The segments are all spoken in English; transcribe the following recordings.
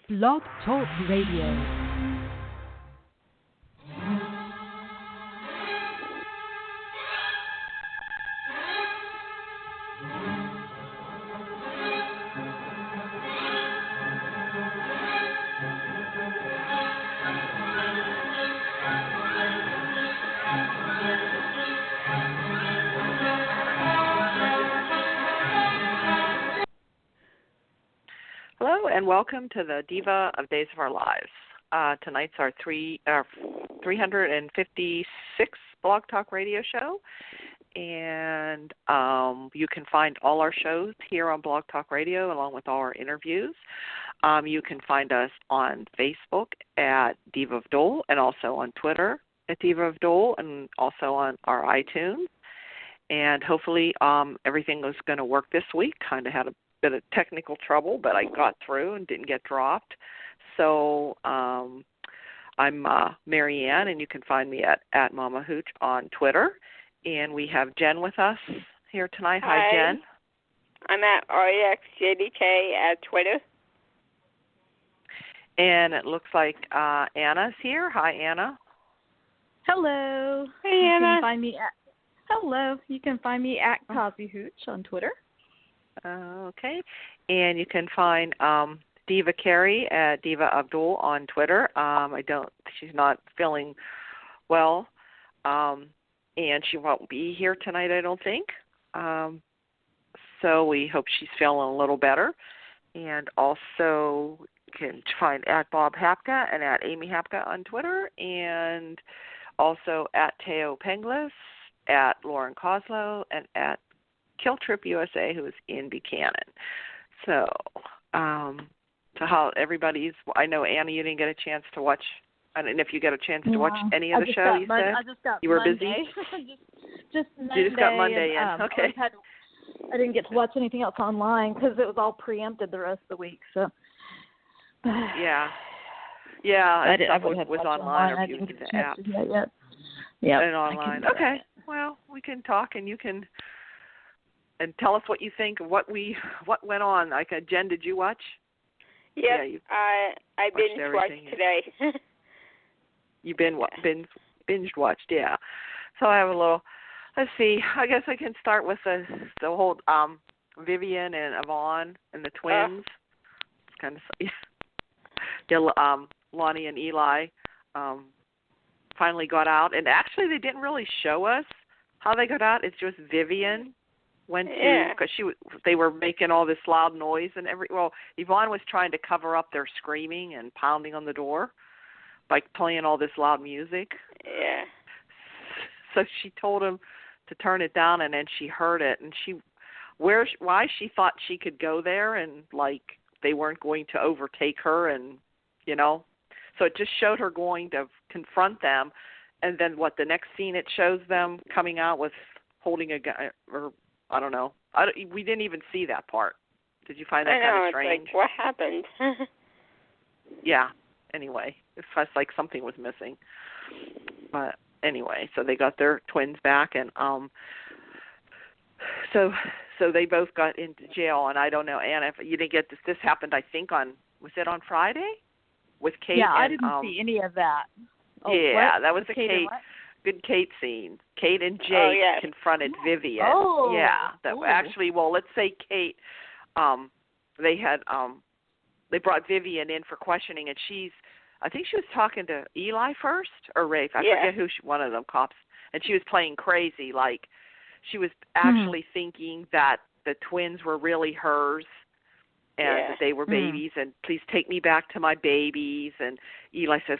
Blogtalk Radio. And welcome to the Diva of Days of Our Lives. Tonight's our 356th Blog Talk radio show, and you can find all our shows here on Blog Talk Radio along with all our interviews. You can find us on Facebook at Diva of DOOL and also on Twitter at Diva of DOOL and also on our iTunes. And hopefully everything was going to work this week. Kind of had a bit of technical trouble, but I got through and didn't get dropped. So I'm Mary Ann, and you can find me at Mama Hooch on Twitter. And we have Jen with us here tonight. Hi, Jen. I'm at REXJDK at Twitter. And it looks like Anna's here. Hi, Anna. Hello. Hey, Anna. You can find me at Cosby Hooch on Twitter. Okay, and you can find Diva Carey at Diva of DOOL on Twitter. She's not feeling well, and she won't be here tonight, I don't think. So we hope she's feeling a little better. And also you can find at Bob Hapka and at Amy Hapka on Twitter, and also at Teo Penglis, at Lauren Coslow, and at Kill Trip USA, who is in Buchanan. So how everybody's, I know, Anna, you didn't get a chance to watch, I don't know if you got a chance to watch any of the show, you said? I just got you were Monday. busy? just Monday. You just got Monday and, in, okay. I didn't get to watch anything else online because it was all preempted the rest of the week, so. Yeah, I was online, or if you get the app. Yeah. And online. Okay, well, we can talk, and you can... And tell us what you think of what went on. Like, Jen, did you watch? Yes, yeah, I binge watched today. You binge watched, yeah. So I have a little. Let's see. I guess I can start with the whole Vivian and Ivan and the twins. It's kind of Lani and Eli finally got out, and actually they didn't really show us how they got out. It's just Vivian went to, because they were making all this loud noise and Yvonne was trying to cover up their screaming and pounding on the door by playing all this loud music. Yeah. So she told him to turn it down, and then she heard it, and why she thought she could go there and like they weren't going to overtake her, and so it just showed her going to confront them, and then the next scene it shows them coming out with holding a gun, or I don't know. We didn't even see that part. Did you find that kind of strange? It's like, what happened? Yeah. Anyway, it felt like something was missing. But anyway, so they got their twins back, and so they both got into jail. And I don't know, Anna, if you didn't get this. This happened, I think, was it on Friday with Kate? Yeah, and, I didn't see any of that. Oh, yeah, what? That was a Kate. Good Kate scene. Kate and Jake confronted Vivian. Oh, yeah. Actually, let's say Kate. They brought Vivian in for questioning, and I think she was talking to Eli first or Rafe. I forget one of them cops, and she was playing crazy. Like she was actually thinking that the twins were really hers, and that they were babies, and please take me back to my babies. And Eli says,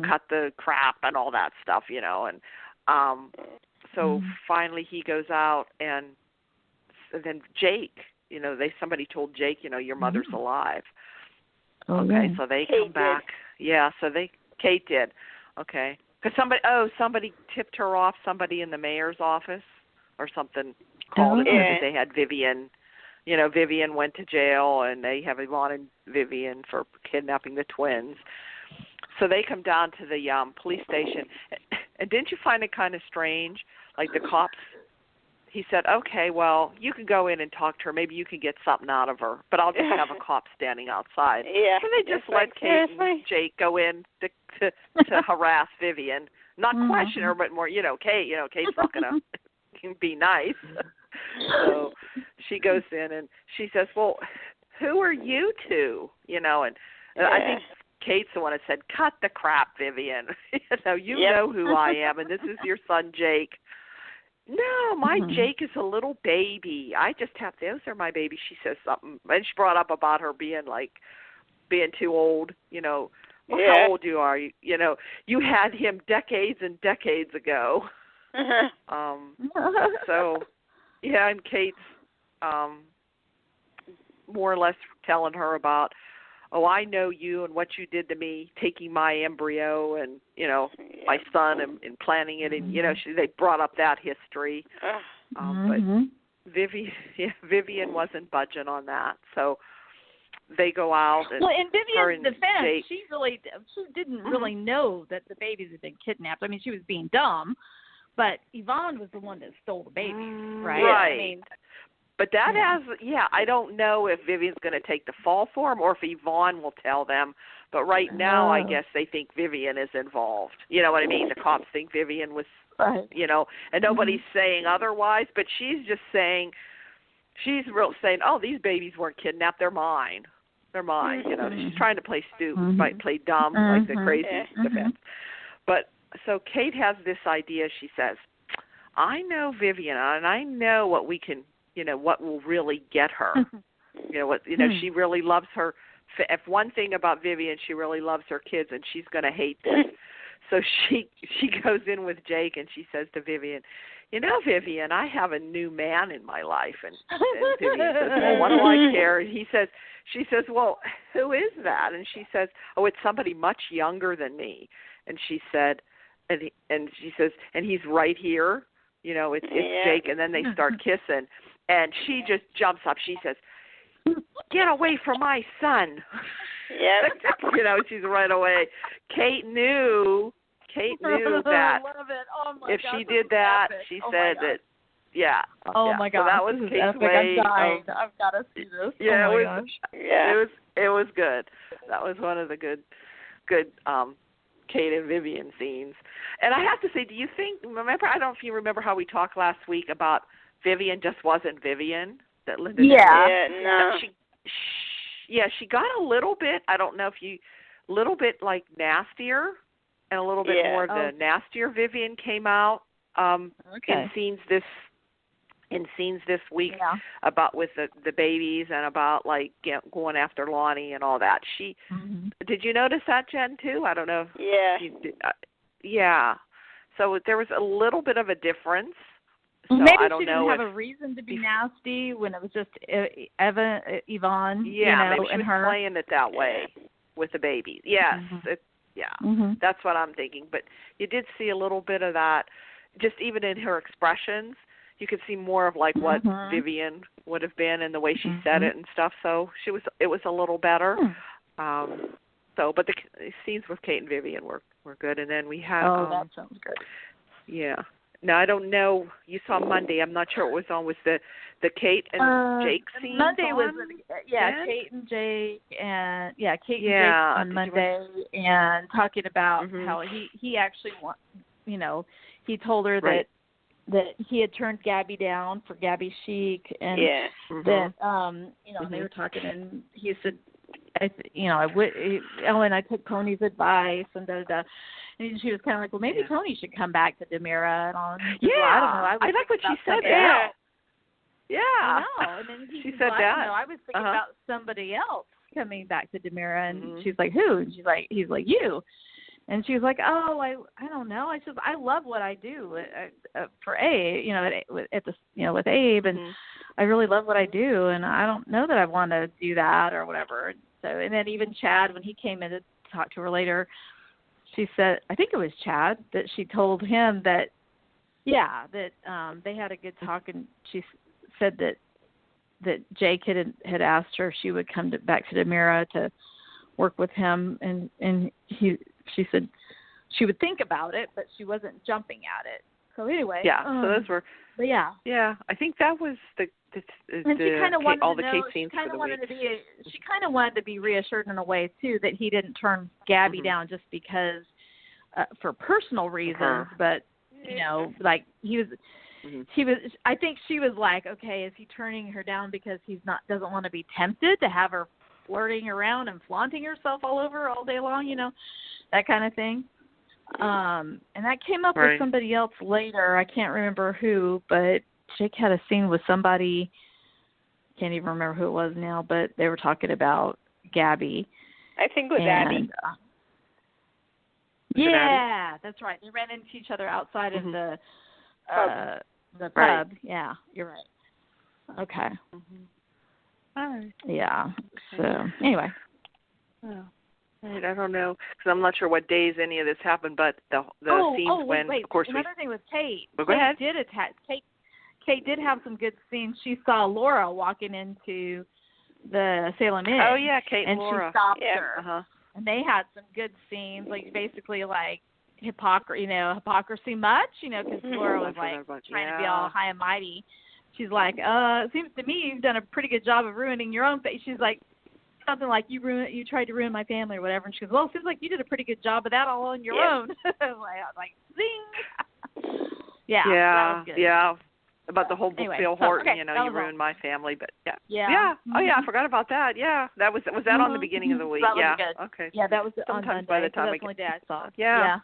cut the crap and all that stuff, and so finally he goes out, and then Jake, somebody told Jake, your mother's alive. Okay, so they come back. Yeah, so Kate did. Okay, because somebody tipped her off, somebody in the mayor's office or something called it that they had Vivian. Vivian went to jail, and they have Yvonne and Vivian for kidnapping the twins. So they come down to the police station. And didn't you find it kind of strange? Like the cops he said, okay, well, you can go in and talk to her. Maybe you can get something out of her, but I'll just have a cop standing outside. Yeah. And they just let Kate and Jake go in to harass Vivian. Not question her, but more, Kate's not going to be nice. So she goes in and she says, well, who are you two? And I think Kate's the one that said, cut the crap, Vivian. You know who I am, and this is your son, Jake. No, my Jake is a little baby. I just have, those are my babies. She says something, and she brought up about her being too old, how old you are. You had him decades and decades ago. So, and Kate's more or less telling her about, I know you and what you did to me, taking my embryo and, my son and planting it. And, they brought up that history. But Vivian wasn't budging on that. So they go out. And in Vivian's defense, Jake, she didn't really know that the babies had been kidnapped. I mean, she was being dumb, but Yvonne was the one that stole the babies, right? Right. I mean, but that I don't know if Vivian's going to take the fall for him or if Yvonne will tell them. But right now, I guess they think Vivian is involved. You know what I mean? The cops think Vivian was, and nobody's saying otherwise. But she's just saying, saying, oh, these babies weren't kidnapped. They're mine. They're mine. She's trying to play play dumb, like the crazy defense. But so Kate has this idea. She says, I know Vivian, and I know what we can, what will really get her. She really loves her. If one thing about Vivian, she really loves her kids, and she's going to hate this. So she goes in with Jake, and she says to Vivian, Vivian, I have a new man in my life. And Vivian says, well, what do I care? And she says, well, who is that? And she says, oh, it's somebody much younger than me. And she said, and she says, and he's right here. It's Jake. And then they start kissing. And she just jumps up. She says, get away from my son. Yep. She's right away. Kate knew that if she did that, she said that, Oh my gosh. So that was Kate's way. I've got to see this. Yeah, oh my gosh. It was good. That was one of the good Kate and Vivian scenes. And I have to say, remember, I don't know if you remember how we talked last week about Vivian just wasn't Vivian, that Linda no. She got a little bit, I don't know if a little bit like nastier, and a little bit more of the nastier Vivian came out in scenes this week about with the babies and about going after Lani and all that. Did you notice that, Jen, too? I don't know. You did. So there was a little bit of a difference. So maybe I don't she know didn't have a reason to be nasty when it was just Yvonne, maybe she and was her playing it that way with the babies. Yes, that's what I'm thinking. But you did see a little bit of that, just even in her expressions. You could see more of what Vivian would have been and the way she said it and stuff. So it was a little better. But the scenes with Kate and Vivian were good. And then we had. Oh, that sounds good. Yeah. Now, I don't know. You saw Monday. I'm not sure what was on. Was the Kate and Jake scene Monday on? was Kate and Jake and Kate and Jake on Monday and talking about how he actually he told her that he had turned Gabby down for Gabby Chic and that they were talking and he said Ellen, I took Tony's advice and da-da-da. And she was kind of like, well, maybe Tony should come back to DiMera and all. And well, I don't know. I like what she said. Yeah. I know. And then she said that. I was thinking about somebody else coming back to DiMera, and she's like, who? And he's like, you. And she was like, oh, I don't know. I said, I love what I do for Abe, with Abe, and I really love what I do, and I don't know that I want to do that or whatever. So, and then even Chad, when he came in to talk to her later, she said, I think it was Chad, that she told him that they had a good talk, and she said that Jake had asked her if she would come back to DiMera to work with him, and she said she would think about it, but she wasn't jumping at it. So anyway. Yeah. So those were. But yeah. Yeah, I think that was and she kind of wanted all to the know, case scenes she for the wanted week. she kind of wanted to be reassured in a way too that he didn't turn Gabby down just because for personal reasons, but you know, like he was. I think she was like, okay, is he turning her down because doesn't want to be tempted to have her flirting around and flaunting herself all over all day long, you know, that kind of thing. And that came up with somebody else later. I can't remember who, but Jake had a scene with somebody. Can't even remember who it was now, but they were talking about Gabby. I think it was Abby. Yeah, that's right. They ran into each other outside of the pub. Right. Yeah, you're right. Okay. All right. Yeah. So anyway. Oh. Right, I don't know because I'm not sure what days any of this happened, but the scenes when, wait. of course, another thing with Kate. Well, go ahead. Kate did have some good scenes. She saw Laura walking into the Salem Inn. Oh yeah, Kate and Laura. She stopped her. And they had some good scenes, like basically like hypocrisy much, you know, because Laura was like trying to be all high and mighty. She's like, it seems to me you've done a pretty good job of ruining your own face. She's like, something like you tried to ruin my family or whatever. And she goes, well, it seems like you did a pretty good job of that all on your own. like, zing. Yeah. That was good. Yeah. About the whole Phil Horton, you ruined my family, but yeah. Oh yeah, I forgot about that. Yeah, that was that on the beginning of the week. That was good. Okay. Yeah, that was sometimes on Monday, by the time that's the only day I saw it. Yeah.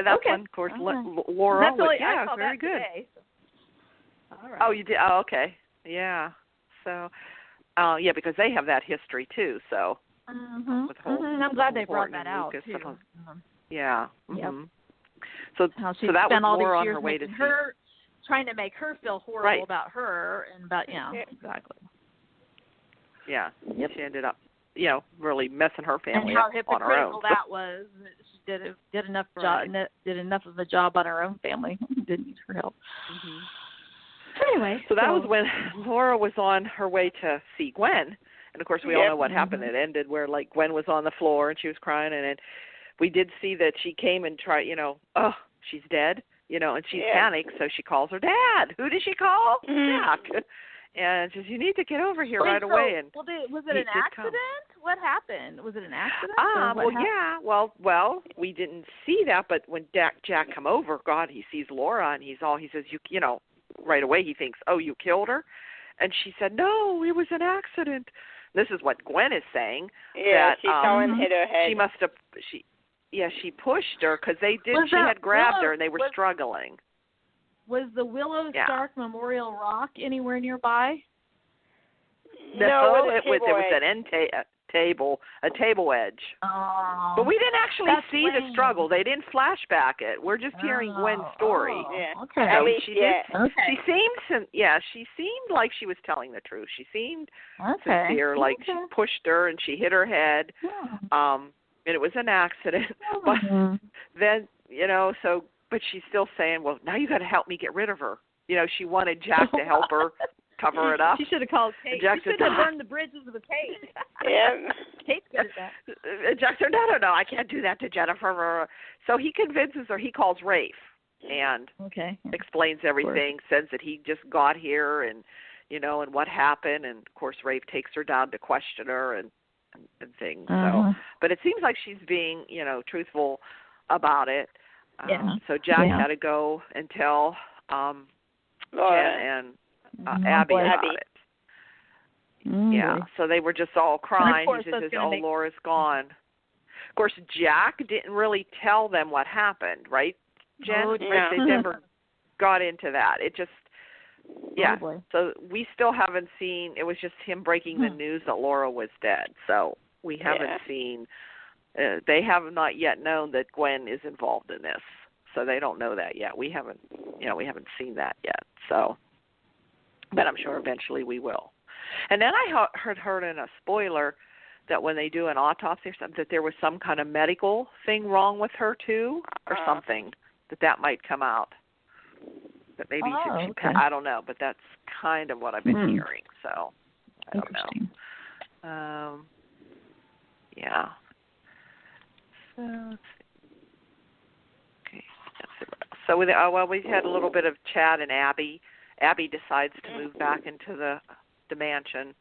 That's one, of course. Laura. I saw very that good. Today, so. All right. Oh, you did. Oh, okay. Yeah. So, because they have that history too. So. With I'm glad they brought that out Lucas, too. Yeah. Yep. So how she that spent was all more these on years her way to her, trying to make her feel horrible about her and about exactly. Yeah. Yep. She ended up, really messing her family and how up on her own. hypocritical that was. She did enough of a job on her own family. Didn't need her help. Anyway, so that was when Laura was on her way to see Gwen, and of course we all know what happened. It ended where Gwen was on the floor and she was crying, and we did see that she came and tried, she's dead, and she's panicked, so she calls her dad. Who did she call? Jack. And says, you need to get over here right away. And was it an accident? What happened? Was it an accident? Well, we didn't see that, but when Jack come over, God, he sees Laura, and he says, right away he thinks, oh, you killed her? And she said, no, it was an accident. This is what Gwen is saying. Yeah, that, she fell and hit her head. She must have, she pushed her because she had grabbed her and they were struggling. Was the Willow Stark Memorial Rock anywhere nearby? No, it was an end a table edge. Oh, but we didn't actually see the struggle. They didn't flashback it. We're just hearing Gwen's story. Okay. So she seemed like she was telling the truth. She seemed sincere, like she pushed her and she hit her head. And it was an accident. But then, but she's still saying, well, now you got to help me get rid of her. She wanted Jack to help her cover it up. She should have called Kate. She should have burned the bridges with Kate. Kate's good at that. Jack said, no, I can't do that to Jennifer. So he convinces her. He calls Rafe and explains everything, says that he just got here and, and what happened. And, of course, Rafe takes her down to question her and things. So, but it seems like she's being, truthful about it. So Jack had to go and tell Jen and Abby about it. Yeah, so they were just all crying. He says, Laura's gone. Of course, Jack didn't really tell them what happened, right, Jen? They never got into that. It just, so we still haven't seen, it was just him breaking the news that Laura was dead. So we haven't seen, they have not yet known that Gwen is involved in this. So they don't know that yet. We haven't seen that yet. So, but I'm sure eventually we will. And then I heard in a spoiler that when they do an autopsy or something, that there was some kind of medical thing wrong with her too, or something, that might come out. That maybe I don't know, but that's kind of what I've been hearing. So I don't know. Yeah. So let's see. Okay. So we had a little bit of Chad and Abby. Abby decides to move back into the DiMansion,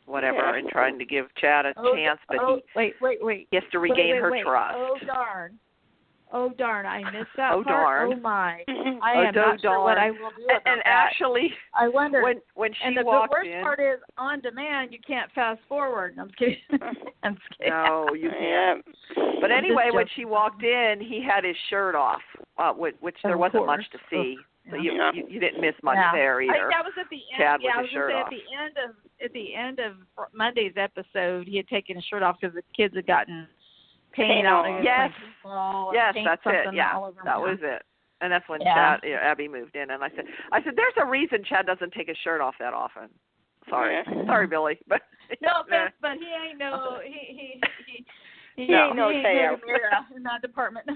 whatever, and trying to give Chad a chance, but he has to regain her trust. Oh darn! I missed that part. Darn! Oh my! I am not sure what I will do about that. And actually, I wonder when she and walked the worst in. part is on demand. You can't fast forward. I'm kidding. I'm kidding. No, you can't. But anyway, when she walked in, he had his shirt off, which there wasn't much to see. So you didn't miss much there either. That was at the end. Chad I with his shirt off. At the end of Monday's episode, he had taken his shirt off because the kids had gotten paint on. Yes, that's it. Yeah, that was it. And that's when Chad, Abby moved in, and I said, there's a reason Chad doesn't take his shirt off that often. Sorry, Billy, but no offense, but he ain't no he ain't no DiMera in that department.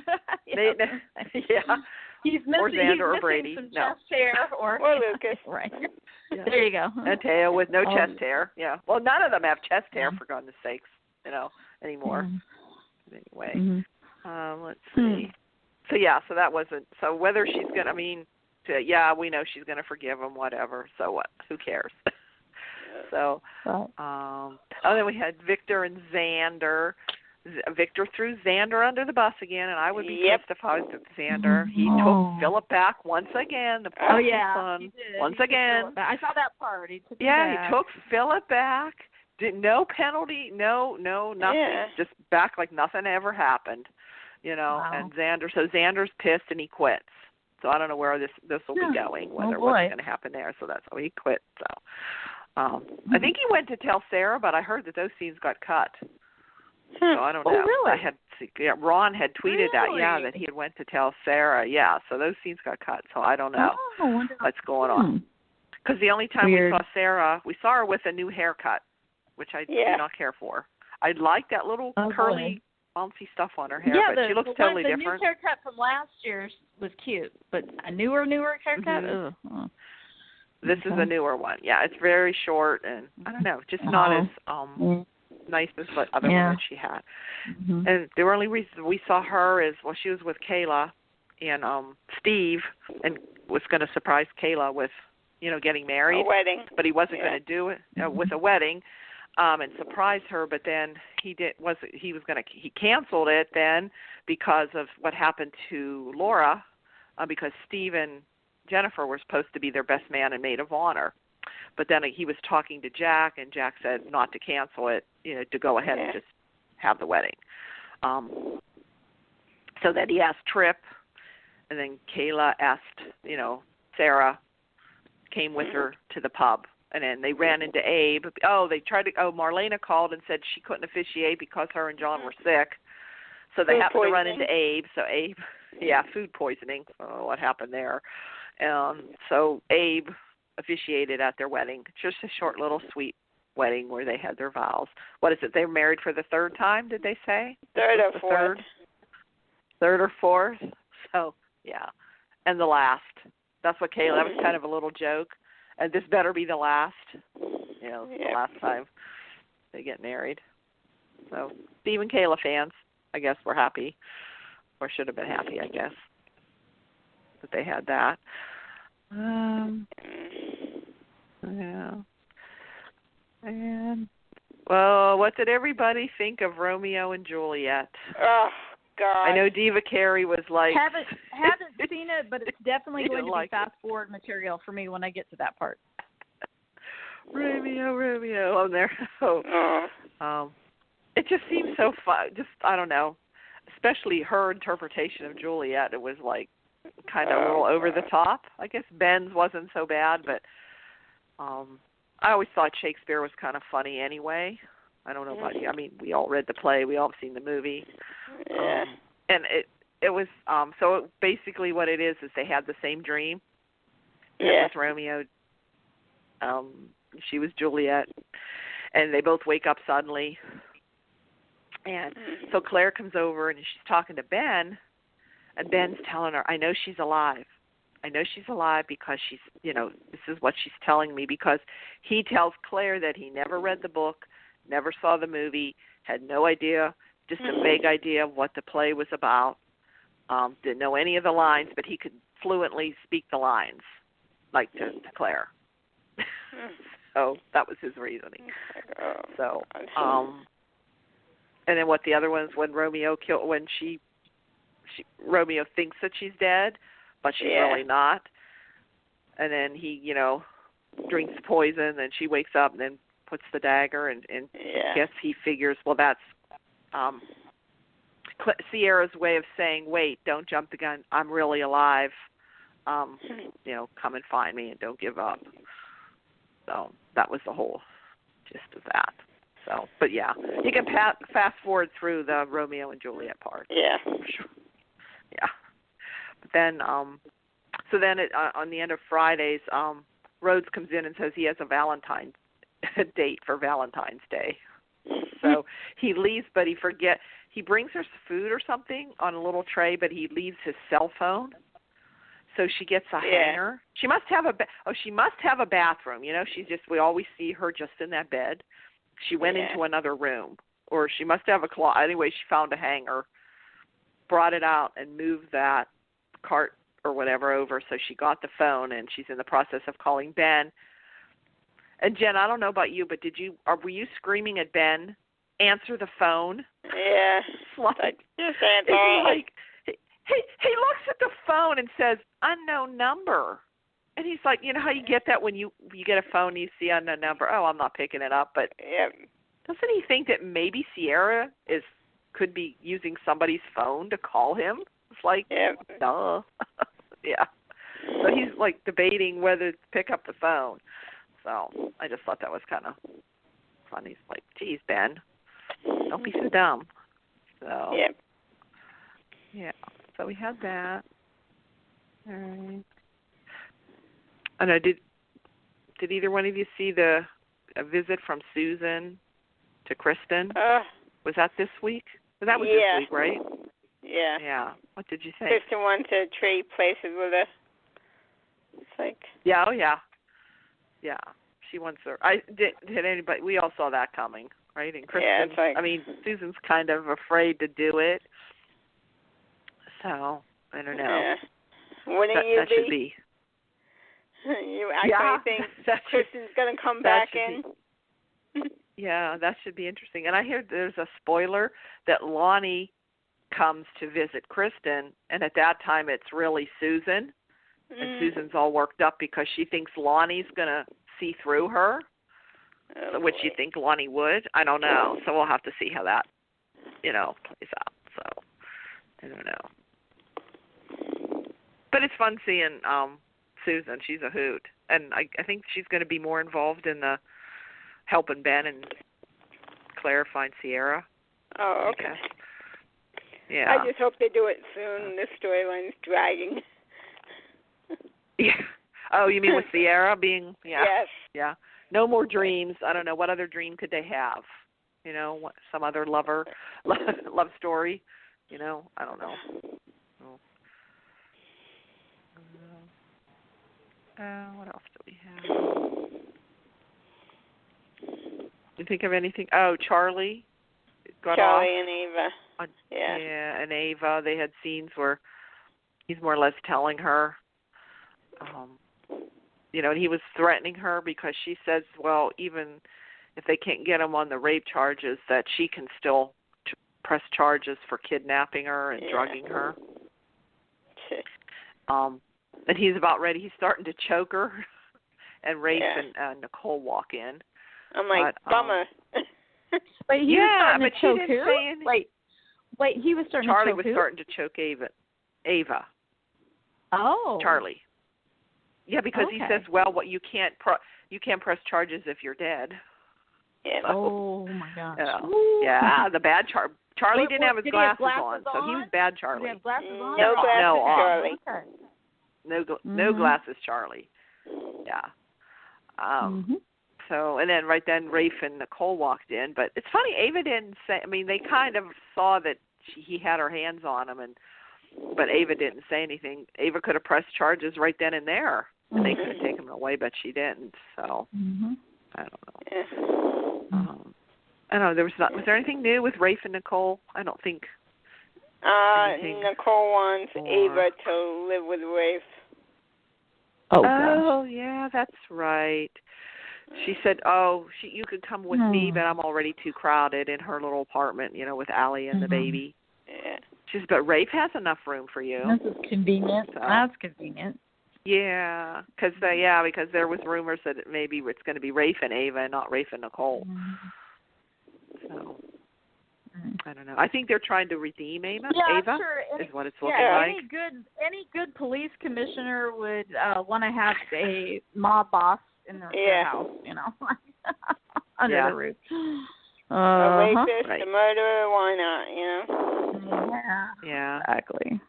He's missing, Xander or Brady. Some chest hair or Lucas. Right. Yeah. There you go. And Teo with no chest hair. Yeah. Well, none of them have chest hair, for goodness sakes, anymore. Anyway, let's see. So that wasn't. So whether she's gonna, we know she's gonna forgive him. Whatever. So what? Who cares? So, then we had Victor and Xander. Victor threw Xander under the bus again, and I would be pissed if I was Xander. He took Philip back once again. The son, once again. I saw that part. He took he took Philip back. No penalty, no nothing. Yeah. Just back like nothing ever happened, And Xander's pissed and he quits. So I don't know where this will be going, what's going to happen there. So that's why he quit. So I think he went to tell Ciera, but I heard that those scenes got cut. So I don't know. Really? Ron had tweeted that he had went to tell Ciera. Yeah, so those scenes got cut. So I don't know what's going on. Because the only time we saw Ciera, we saw her with a new haircut, which I do not care for. I like that little curly, bouncy stuff on her hair, but she looks totally different. The new haircut from last year was cute, but a newer haircut? Mm-hmm. This is a newer one. Yeah, it's very short, and I don't know, just not as nice as what other ones she had. Mm-hmm. And the only reason we saw her is, she was with Kayla and Steve, and was going to surprise Kayla with, getting married. A wedding. But he wasn't going to do it with a wedding. And surprise her, but then he canceled it then because of what happened to Laura, because Steve and Jennifer were supposed to be their best man and maid of honor. But then he was talking to Jack, and Jack said not to cancel it, to go ahead and just have the wedding. So then he asked Tripp, and then Kayla asked, Ciera came with her to the pub. And then they ran into Abe. Marlena called and said she couldn't officiate because her and John were sick. So they happened to run into Abe. So Abe, food poisoning. What happened there? So Abe officiated at their wedding. Just a short little sweet wedding where they had their vows. What is it? They were married for the third time, did they say? Third or fourth. Third or fourth. So, and the last. That's what Kayla, that was kind of a little joke. And this better be the last, the last time they get married. So, Steve and Kayla fans, I guess, were happy, or should have been happy, I guess, that they had that. And, what did everybody think of Romeo and Juliet? Oh, God. I know Diva Carey was like... Haven't seen it, but it's definitely going to be fast-forward material for me when I get to that part. Romeo on there. It just seems so fun. Just, I don't know. Especially her interpretation of Juliet. It was like kind of a little over the top. I guess Ben's wasn't so bad, but I always thought Shakespeare was kind of funny anyway. I don't know about you. I mean, we all read the play. We all have seen the movie. And it was, so basically what it is they had the same dream. It was Romeo. She was Juliet. And they both wake up suddenly. And so Claire comes over and she's talking to Ben. And Ben's telling her, I know she's alive. I know she's alive because she's, this is what she's telling me, because he tells Claire that he never read the book, never saw the movie, had no idea, just a vague idea of what the play was about. Didn't know any of the lines, but he could fluently speak the lines, like to Claire. So that was his reasoning. So, and then what the other ones, when Romeo Romeo thinks that she's dead, but she's really not. And then he, drinks poison, and she wakes up and then puts the dagger, and I guess he figures, well, that's Ciera's way of saying, wait, don't jump the gun. I'm really alive. Come and find me and don't give up. So that was the whole gist of that. So, but yeah, you can fast forward through the Romeo and Juliet part. Yeah. For sure. Yeah. But then, so then on the end of Fridays, Rhodes comes in and says he has a Valentine's date for Valentine's Day. So he leaves, but he brings her food or something on a little tray, but he leaves his cell phone. So she gets a hanger. She must have she must have a bathroom. We always see her just in that bed. She went into another room, or she must have a closet. Anyway, she found a hanger, brought it out, and moved that cart or whatever over. So she got the phone, and she's in the process of calling Ben. And Jen, I don't know about you, but were you screaming at Ben, answer the phone? Yeah. It's like he looks at the phone and says, unknown number. And he's like, how you get that when you get a phone and you see unknown number? Oh, I'm not picking it up. But doesn't he think that maybe Ciera could be using somebody's phone to call him? It's like, duh. Yeah. So he's like debating whether to pick up the phone. So I just thought that was kind of funny. He's like, geez, Ben, don't be so dumb. So yeah. So we had that. All right. I know. Did either one of you see a visit from Susan to Kristen? Was that this week? That was this week, right? Yeah. Yeah. What did you think? Kristen wants to trade places with her. It's like. Yeah. Oh yeah. Yeah. She wants her. Did anybody? We all saw that coming, right? And Kristen. Yeah, it's like. I mean, Susan's kind of afraid to do it. So I don't know. Yeah. Wouldn't you that should be. You actually think Kristen's going to come back in? Yeah, that should be interesting. And I hear there's a spoiler that Lani comes to visit Kristen, and at that time it's really Susan. And Susan's all worked up because she thinks Lani's going to see through her, which you think Lani would. I don't know. So we'll have to see how that, plays out. So I don't know. But it's fun seeing Susan. She's a hoot. And I think she's going to be more involved in the helping Ben and Claire find Ciera. Oh, okay. Yeah. I just hope they do it soon. This storyline's dragging. Yeah. Oh, you mean with Ciera being? Yeah. Yes. Yeah. No more dreams. I don't know. What other dream could they have? Some other love story? I don't know. What else do we have? Do you think of anything? Oh, Charlie got off. Charlie and Ava. Yeah, and Ava. They had scenes where he's more or less telling her, and he was threatening her because she says, well, even if they can't get him on the rape charges, that she can still press charges for kidnapping her and drugging her. And he's about ready. He's starting to choke her, and Rafe and Nicole walk in. I'm like, bummer. Wait, he was starting to choke who? Wait, he was starting Charlie to choke was who? starting to choke Ava. Oh. Charlie. Yeah, because he says, well, you can't press charges if you're dead. Yeah. So, oh my gosh. Yeah, the bad Charlie didn't have his glasses on, so he was bad Charlie. Did he have glasses on? No glasses, Charlie. Okay. No glasses, Charlie. Yeah. So, and then right then Rafe and Nicole walked in, but it's funny, Ava didn't say. I mean, they kind of saw that he had her hands on him, but Ava didn't say anything. Ava could have pressed charges right then and there, and they could have taken him away, but she didn't. So, I don't know. Yeah. I don't know. Was there anything new with Rafe and Nicole? I don't think. Nicole wants Ava to live with Rafe. Oh, yeah, that's right. She said, you could come with me, but I'm already too crowded in her little apartment, with Allie and the baby. Yeah. She said, but Rafe has enough room for you. That's convenient. So. That's convenient. Yeah, because there was rumors that maybe it's going to be Rafe and Ava and not Rafe and Nicole. So, I don't know. I think they're trying to redeem Ava. Yeah, Ava sure. is what it's looking like. Any good police commissioner would want to have a mob boss in their house, under the roof. A rapist, a murderer, why not, Yeah. Exactly.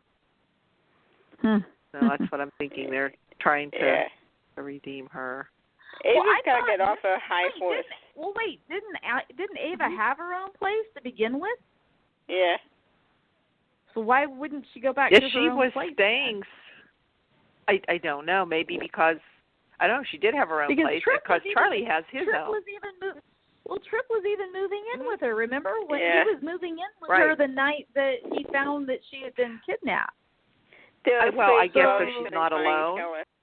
So that's what I'm thinking. They're trying to redeem her. Ava's got to get off her high horse. Didn't Ava have her own place to begin with? Yeah. So why wouldn't she go back to her own place? Yeah, she was staying. I don't know. Maybe because, I don't know, she did have her own place because Charlie has his own. Tripp was even moving in with her, remember? When he was moving in with her the night that he found that she had been kidnapped. I guess that she's not alone.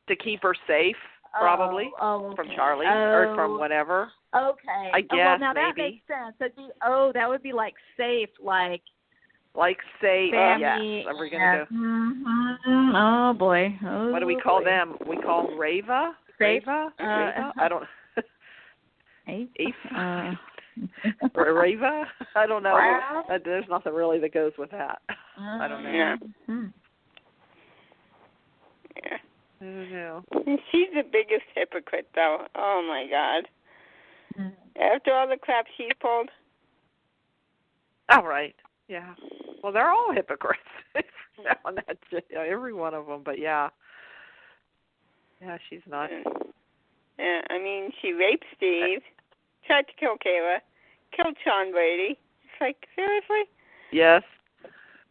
To keep her safe, probably, from Charlie or from whatever. Okay. I guess, well, now that maybe. makes sense. That would be like safe, like safe, family. Yes. Are we going to do? Mm-hmm. Oh, boy. Oh, what do we call them? We call them Rava? Rava? I don't Rava? I don't know. There's nothing really that goes with that. I don't know. Yeah. Yeah. I don't know. She's the biggest hypocrite, though. Oh, my God. After all the crap she's pulled. Oh, right. Yeah. Well, they're all hypocrites. Every one of them, but yeah. Yeah, she's not. Yeah, I mean, she raped Steve, tried to kill Kayla, killed Sean Brady. It's like, seriously? Yes.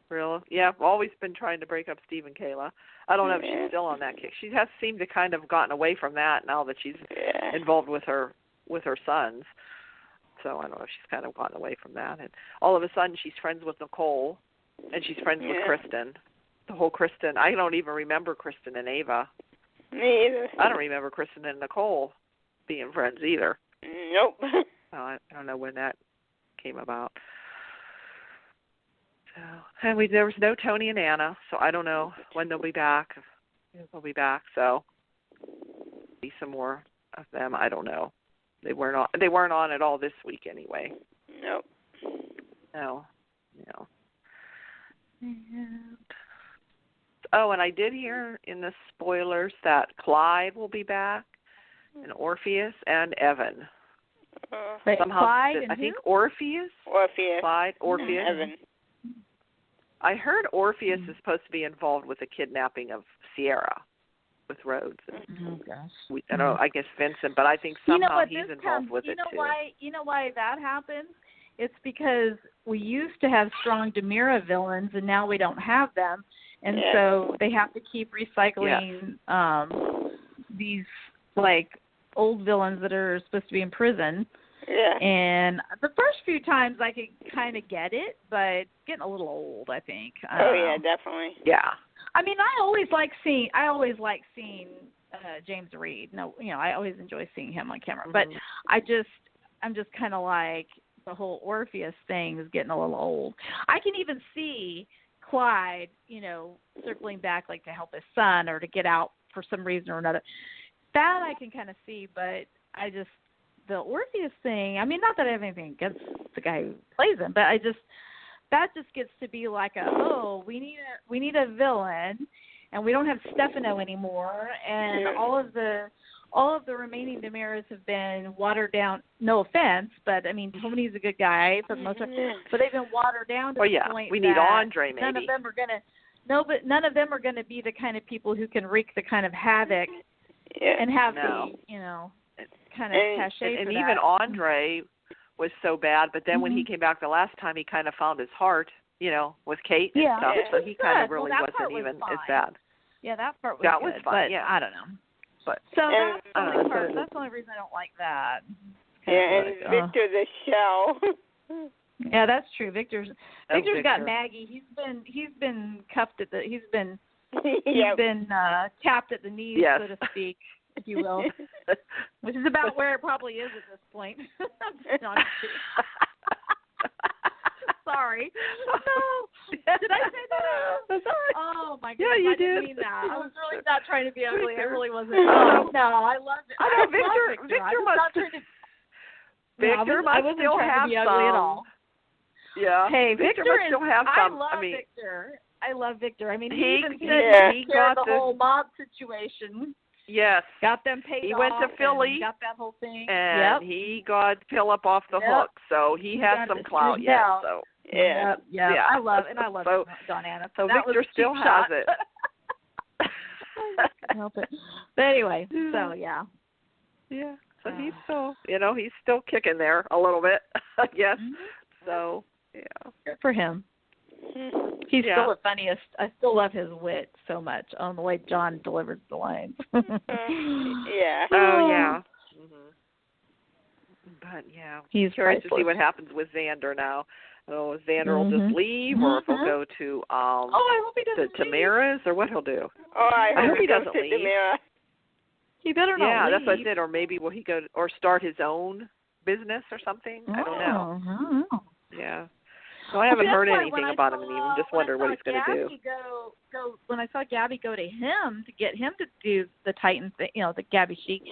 Really? Yeah, I've always been trying to break up Steve and Kayla. I don't know if she's still on that kick. She has seemed to kind of gotten away from that now that she's involved with her sons. So I don't know if she's kind of gotten away from that. And all of a sudden she's friends with Nicole, and she's friends with Kristen. The whole Kristen. I don't even remember Kristen and Ava. Me either. I don't remember Kristen and Nicole being friends either. Nope. I don't know when that came about. So, and there was no Tony and Anna, so I don't know when they'll be back. They'll be back, so be some more of them. I don't know. They weren't on at all this week anyway. Nope. No. And I did hear in the spoilers that Clyde will be back, and Orpheus and Evan. Somehow, Clyde and I think Orpheus. Clyde, Orpheus. Evan. I heard Orpheus is supposed to be involved with the kidnapping of Ciera with Rhodes. I guess Vincent, but I think somehow he's involved with it too. You know why that happens? It's because we used to have strong DiMera villains, and now we don't have them, and so they have to keep recycling these like old villains that are supposed to be in prison. Yeah. And the first few times I could kind of get it, but it's getting a little old, I think. Definitely. Yeah. I mean, I always like seeing James Reed. I always enjoy seeing him on camera. But I'm just kind of like the whole Orpheus thing is getting a little old. I can even see Clyde, circling back like to help his son or to get out for some reason or another. That I can kind of see, but the Orpheus thing, I mean, not that I have anything against the guy who plays him, but that just gets to be like we need a villain, and we don't have Stefano anymore, and all of the remaining DiMeras have been watered down. No offense, but I mean, Tony's a good guy for the most part, but they've been watered down to the point we need Andre maybe. None of them are gonna be the kind of people who can wreak the kind of havoc and have the kind of cachet and for even that. Andre was so bad, but then when he came back the last time, he kind of found his heart, with Kate and stuff. So he kind of really wasn't even as bad. Yeah, that part was that was good, fun. but I don't know. But that's the only part. That's the only reason I don't like that. And Victor the Shell. Yeah, that's true. Victor's Victor. got Maggie. He's been cuffed at the. He's been tapped at the knees, yes. so to speak, if you will, which is about where it probably is at this point. No, sorry. No. Did I say that? Sorry. Oh my goodness! Yeah, you I didn't did. mean that. I was really not trying to be ugly. I really wasn't. Oh. No, I love it. I know Victor must. Victor must still have to be ugly at all. Yeah. Hey, Victor must still have some. Victor. I love Victor. I mean, he got the whole mob situation. Yes. Got them paid off. He went to Philly. Got that whole thing. And he got Philip off the hook, so he has some clout yet. So yeah. I love so, Dawn Anna. So Victor still has it. I can't help it. But anyway, so yeah. Yeah. So he's still, he's still kicking there a little bit, I guess. Mm-hmm. So yeah. Good for him. He's still the funniest. I still love his wit so much on the way John delivers the lines. Yeah. Oh, yeah. Mm-hmm. But, yeah. He's curious priceless. to see what happens with Xander now. Oh, if Xander will just leave, or if he'll go to I hope he doesn't to DiMera's, or what he'll do. Oh, I hope he doesn't leave. DiMera. He better not leave. Yeah, that's what I did. Or maybe will he go or start his own business or something? I don't know. I don't know. Yeah. So I haven't heard anything about him, and even just wonder what he's going to do. When I saw Gabby go to him to get him to do the Titan thing, the Gabby Chic,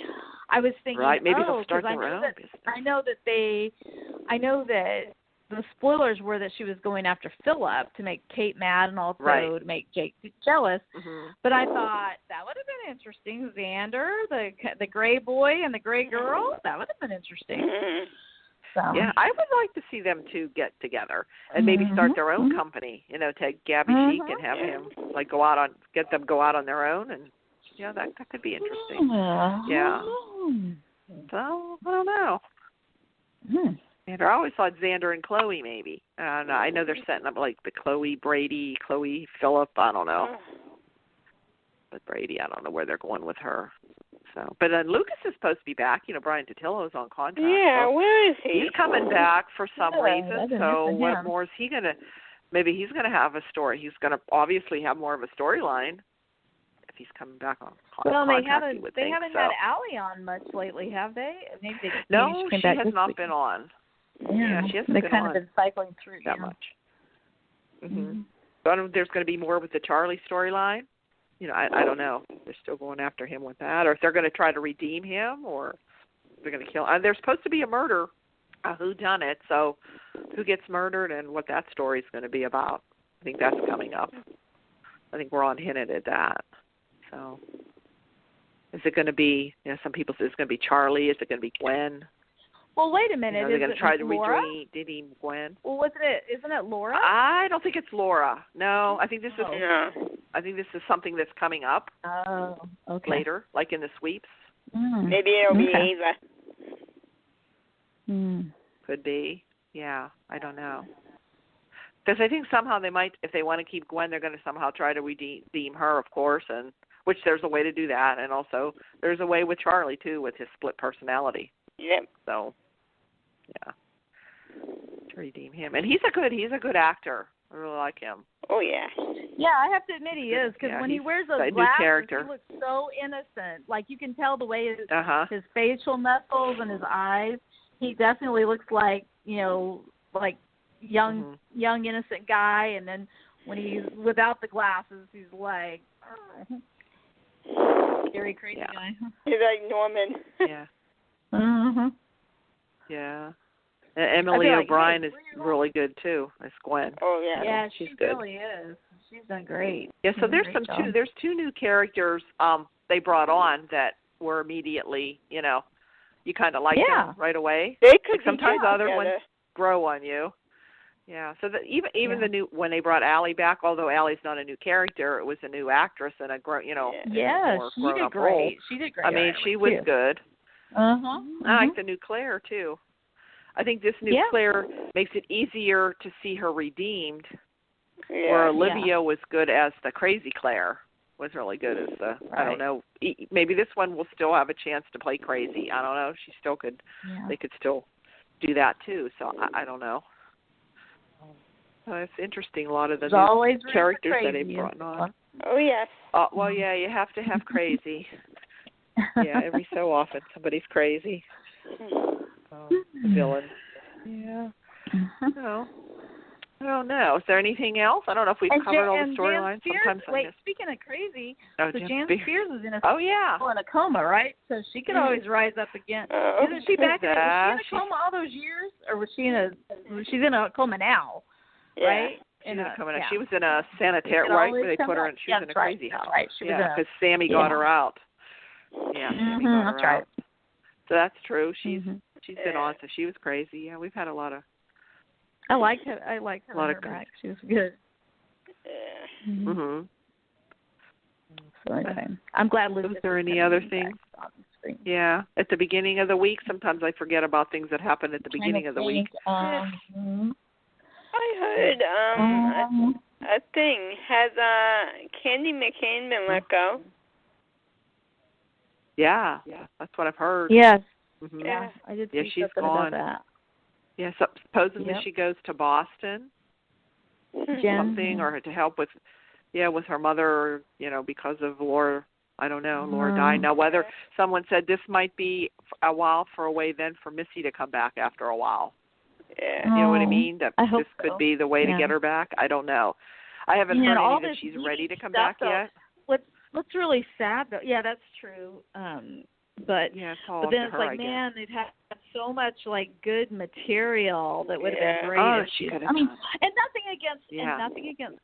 I was thinking, right, maybe they'll start their own business. I know that the spoilers were that she was going after Philip to make Kate mad and also to make Jake jealous. Mm-hmm. But I thought that would have been interesting. Xander, the gray boy and the gray girl, that would have been interesting. Mm-hmm. So. Yeah, I would like to see them two get together and maybe start their own company. Take Gabby Chic and have him get them go out on their own, and that could be interesting. Yeah. So I don't know. And I always thought Xander and Chloe maybe. I know they're setting up like the Chloe Brady, Chloe Phillip. I don't know. But Brady, I don't know where they're going with her. So, but then Lucas is supposed to be back. Brian Totillo's on contract. Yeah, so where is he? He's coming back for some reason. So what more is he gonna? Maybe he's gonna have a story. He's gonna obviously have more of a storyline if he's coming back on contract. Well, they haven't had Allie on much lately, have they? Maybe no, she has not been on. Yeah, she hasn't been on. They've kind of been cycling through that much. Mm-hmm. But there's going to be more with the Charlie storyline. I don't know. They're still going after him with that, or if they're going to try to redeem him, or they're going to kill. There's supposed to be a murder, a whodunit. So, who gets murdered and what that story is going to be about? I think that's coming up. I think we're on hinted at that. So, is it going to be? Some people say it's going to be Charlie. Is it going to be Gwen? Well, wait a minute. They're going to try to redeem Gwen. Well, isn't it Laura? I don't think it's Laura. No, I think this is. I think this is something that's coming up. Oh, okay. Later, like in the sweeps. Maybe it'll be Ava. Could be. Yeah, I don't know. Because I think somehow they might, if they want to keep Gwen, they're going to somehow try to redeem her, of course, and which there's a way to do that, and also there's a way with Charlie too, with his split personality. Yep. So. Yeah, to redeem him, and he's a good actor. I really like him. Oh yeah. Yeah, I have to admit he is, because when he wears those glasses, he looks so innocent. Like you can tell the way his facial muscles and his eyes. He definitely looks like like young innocent guy, and then when he's without the glasses, he's like scary, crazy guy. He's like Norman. Yeah. Yeah. Emily O'Brien is really good too as Gwen. Oh yeah. Yeah, she's she good. really is. She's done great. Yeah, so there's two new characters they brought on that were immediately, you kind of like them right away. They could sometimes other ones grow on you. Yeah, so even the new when they brought Allie back, although Allie's not a new character, it was a new actress and a she did great. Role. She did great. I mean, she was good. I like the new Claire too. I think this new Claire makes it easier to see her redeemed. Yeah. Where Olivia was good as the crazy Claire, was really good as the I don't know. Maybe this one will still have a chance to play crazy. I don't know. She still could. They could still do that too. So I don't know. It's interesting. A lot of the new characters that they've brought on. Oh yes. Well, yeah, you have to have crazy. Yeah, every so often somebody's crazy. Villain. Yeah. No. I don't know. Is there anything else? I don't know if we've covered all the storylines. Speaking of crazy, so Jan Spears is in a coma, right? So she could always rise up again. Isn't she back in was she in a coma all those years, or was she she's in a coma now, right? She's in a coma now. She was in a sanitarium, right, where they put her in. She was in a crazy house. Right. Because Sammy got her out. Yeah, Sammy got her out. So that's true. She's been on, so she was crazy. Yeah, we've had a lot of. I like her. I like her. A lot of back. She was good. So anyway, I'm glad. Was there any other things? Yeah, at the beginning of the week, sometimes I forget about things that happened at the beginning of the week. I heard a thing. Has Candy McCain been let go? Yeah, that's what I've heard. Yes. Mm-hmm. Yeah, I did see she's something gone. about that. Yeah, so supposedly she goes to Boston, something, or to help with her mother, because of Laura. I don't know, Laura died. Now, whether someone said this might be a while for a way then for Missy to come back after a while. Yeah. You know what I mean? That this could be the way to get her back. I don't know. I haven't heard any that she's ready to come back yet. What's really sad, though, yeah, that's true. But then it's like, man, they'd have so much good material that would have been great. Oh, and nothing against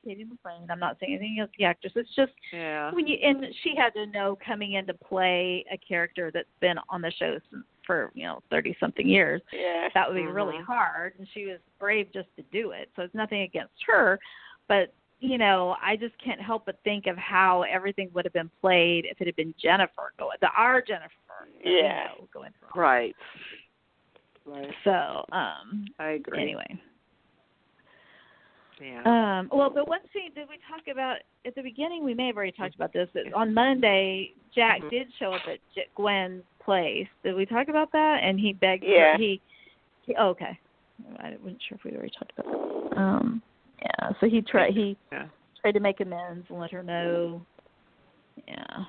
Katie McClain. I'm not saying anything against the actress. It's just when and she had to know coming in to play a character that's been on the show for 30-something years. Yeah. That would be really hard, and she was brave just to do it. So it's nothing against her, but. I just can't help but think of how everything would have been played if it had been Jennifer our Jennifer. Going through. Right. So, I agree. Anyway. Yeah. But one thing did we talk about at the beginning? We may have already talked about this. On Monday, Jack did show up at Gwen's place. Did we talk about that? And he begged her. Okay. I wasn't sure if we already talked about that. Yeah, so he tried to make amends and let her know. Yeah.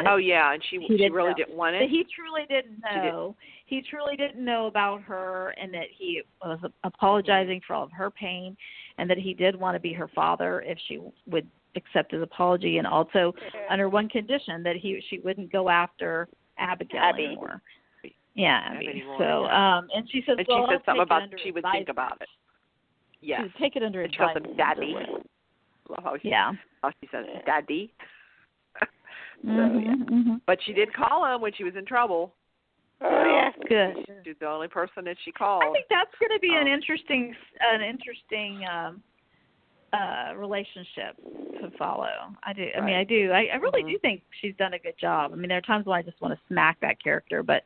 Oh yeah, and she really didn't want it. But he truly didn't know. He truly didn't know about her, and that he was apologizing for all of her pain, and that he did want to be her father if she would accept his apology, and also under one condition that she wouldn't go after Abigail anymore. Yeah, Abby. So and she said, she said something about she would think about it. Yes. She would take it under advisement. Him Daddy. She says Daddy. But she did call him when she was in trouble. Oh yeah, good. She's the only person that she called. I think that's going to be an interesting relationship to follow. I do. I mean, I do. I really do think she's done a good job. I mean, there are times when I just want to smack that character, but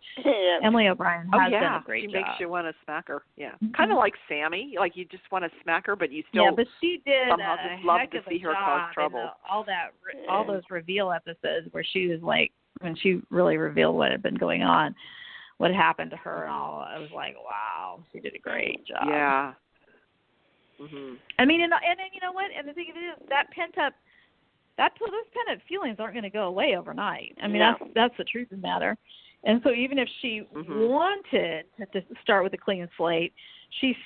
Emily O'Brien has done a great job. She makes you want to smack her. Yeah, kind of like Sammy. Like you just want to smack her, but you still. Yeah, but she did somehow just love to see her cause trouble. All those reveal episodes where she was like, when she really revealed what had been going on, what happened to her, and all. I was like, wow, she did a great job. Yeah. I mean, and then you know what? And the thing is, those pent up feelings aren't going to go away overnight. I mean, that's the truth of the matter. And so even if she wanted to start with a clean slate, she's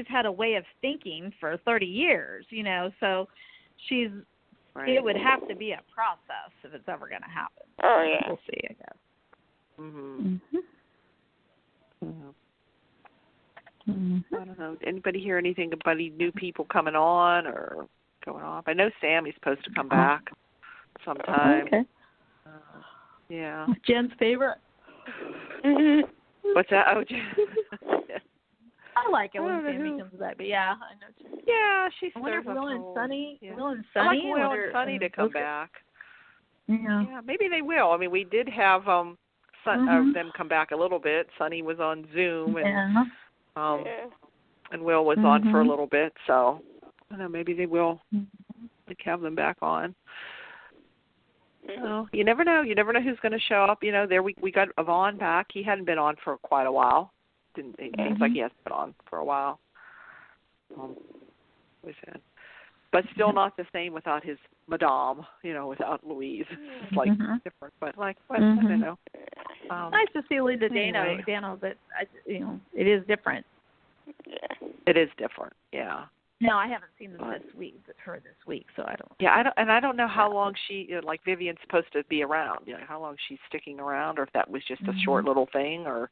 had a way of thinking for 30 years, so it would have to be a process if it's ever going to happen. Oh, yeah. We'll see, I guess. I don't know. Anybody hear anything about any new people coming on or going off? I know Sammy's supposed to come back sometime. Okay. Yeah. Jen's favorite. What's that? Oh, Jen. I like it when Sammy comes back, but yeah, I know. Yeah, she's. I wonder if Will and Sunny. I like Will and Sunny to come back. Yeah, maybe they will. I mean, we did have them come back a little bit. Sunny was on Zoom, and and Will was on for a little bit. So I don't know. Maybe they will have them back on. So you never know. You never know who's going to show up. There we got Yvonne back. He hadn't been on for quite a while. It seems like he hasn't been on for a while. With him. But still not the same without his madame, without Louise. It's like different, but like, what, I don't know. Nice to see Linda Dano, but it is different. Yeah. It is different, yeah. No, I haven't seen them this week, so I don't. Yeah, I don't know how long she, like Vivian's supposed to be around. How long she's sticking around, or if that was just a short little thing, or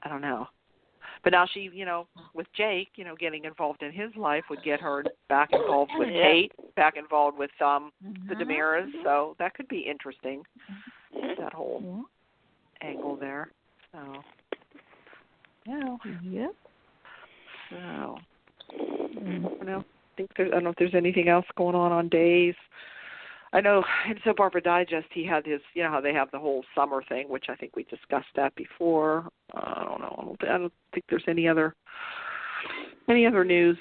I don't know. But now she, with Jake, getting involved in his life would get her back involved with Kate, back involved with the DiMeras. So that could be interesting, that whole angle there. So, Yep. So, I don't know if there's anything else going on days. I know in Soap Opera Digest he had his, how they have the whole summer thing, which I think we discussed that before. I don't know. I don't think there's any other news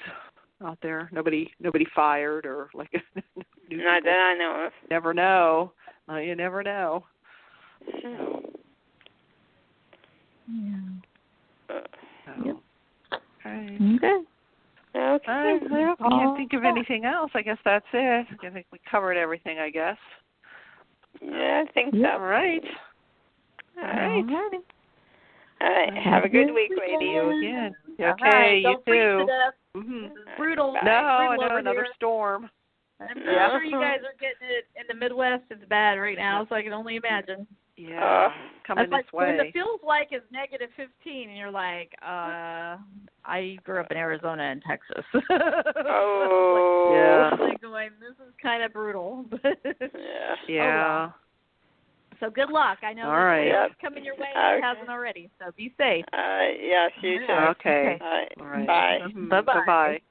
out there. Nobody fired or like. Not that I know of. Never know. You never know. So. Yeah. Yep. Okay. Okay. I can't think of anything else. I guess that's it. I think we covered everything, I guess. Yeah, I think so. All right. All right. Have a good week, ladies. You again. Okay, right, you don't freeze too. to death. This is brutal. No, I brutal know, another here. storm. I'm sure you guys are getting it in the Midwest. It's bad right now, so I can only imagine. Yeah, coming That's this way. When it feels like it's negative 15, and you're like, I grew up in Arizona and Texas. Oh. Yeah. Like going, this is kind of brutal. Yeah. Oh, well. So good luck. I know it's coming your way. It hasn't already. So be safe. Yes, you too. Okay. All right. All right. Bye. Bye-bye.